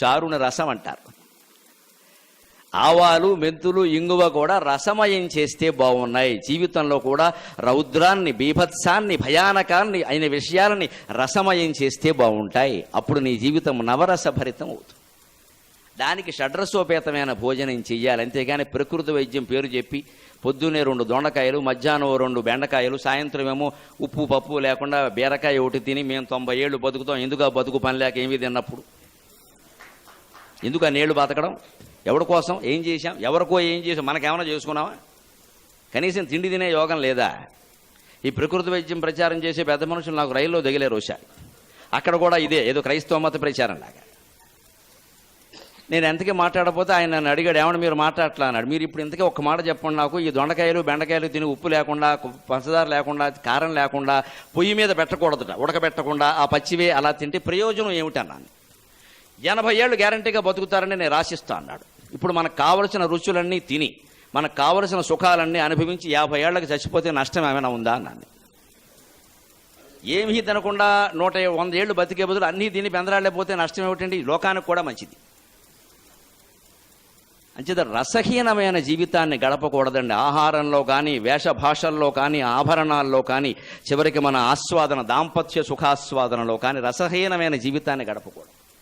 చారుని రసం అంటారు. ఆవాలు, మెంతులు, ఇంగువ కూడా రసమయం చేస్తే బాగున్నాయి. జీవితంలో కూడా రౌద్రాన్ని, బీభత్సాన్ని, భయానకాన్ని అయిన విషయాలని రసమయం చేస్తే బాగుంటాయి. అప్పుడు నీ జీవితం నవరసభరితం అవుతుంది. దానికి షడ్రసోపేతమైన భోజనం చెయ్యాలి. అంతేగాని ప్రకృతి వైద్యం పేరు చెప్పి పొద్దున్నే 2 దొండకాయలు, మధ్యాహ్నం 2 బెండకాయలు, సాయంత్రం ఏమో ఉప్పు పప్పు లేకుండా బీరకాయ ఒకటి తిని మేము 90 ఏళ్ళు బతుకుతాం. ఎందుకు ఆ బతుకు పని లేక ఏమీ తిన్నప్పుడు? ఎందుకు ఆ నీళ్లు బతకడం? ఎవరి కోసం ఏం చేశాం? ఎవరికో ఏం చేసాం? మనకేమైనా చేసుకున్నావా? కనీసం తిండి తినే యోగం లేదా? ఈ ప్రకృతి వైద్యం ప్రచారం చేసే పెద్ద మనుషులు నాకు రైల్లో దిగలేరు ఒకసారి. అక్కడ కూడా ఇదే ఏదో క్రైస్తవ మత ప్రచారం లాగా. నేను ఎంతకీ మాట్లాడకపోతే ఆయన నన్ను అడిగాడు, ఏమన్నా మీరు మాట్లాడట్లా అన్నాడు. మీరు ఇప్పుడు ఇంతకీ ఒక్క మాట చెప్పండి నాకు, ఈ దొండకాయలు బెండకాయలు తిని ఉప్పు లేకుండా, పంచదార లేకుండా, కారం లేకుండా, పొయ్యి మీద పెట్టకూడదుట, ఉడకబెట్టకుండా ఆ పచ్చివే అలా తింటే ప్రయోజనం ఏమిటన్నాను. 80 ఏళ్ళు గ్యారంటీగా బతుకుతారని నేను రాసిస్తా అన్నాడు. ఇప్పుడు మనకు కావలసిన రుచులన్నీ తిని, మనకు కావలసిన సుఖాలన్నీ అనుభవించి 50 ఏళ్ళకి చచ్చిపోతే నష్టం ఏమైనా ఉందా అన్నాను. ఏమీ తినకుండా 100 ఏళ్ళు బతికే బదులు అన్నీ తిని బెందరాళ్ళే నష్టం ఏమిటండి? లోకానికి కూడా మంచిది. అంచేత రసహీనమైన జీవితాన్ని గడపకూడదండి. ఆహారంలో కానీ, వేషభాషల్లో కానీ, ఆభరణాల్లో కానీ, చివరికి మన ఆస్వాదన, దాంపత్య సుఖాస్వాదనలో కానీ రసహీనమైన జీవితాన్ని గడపకూడదు.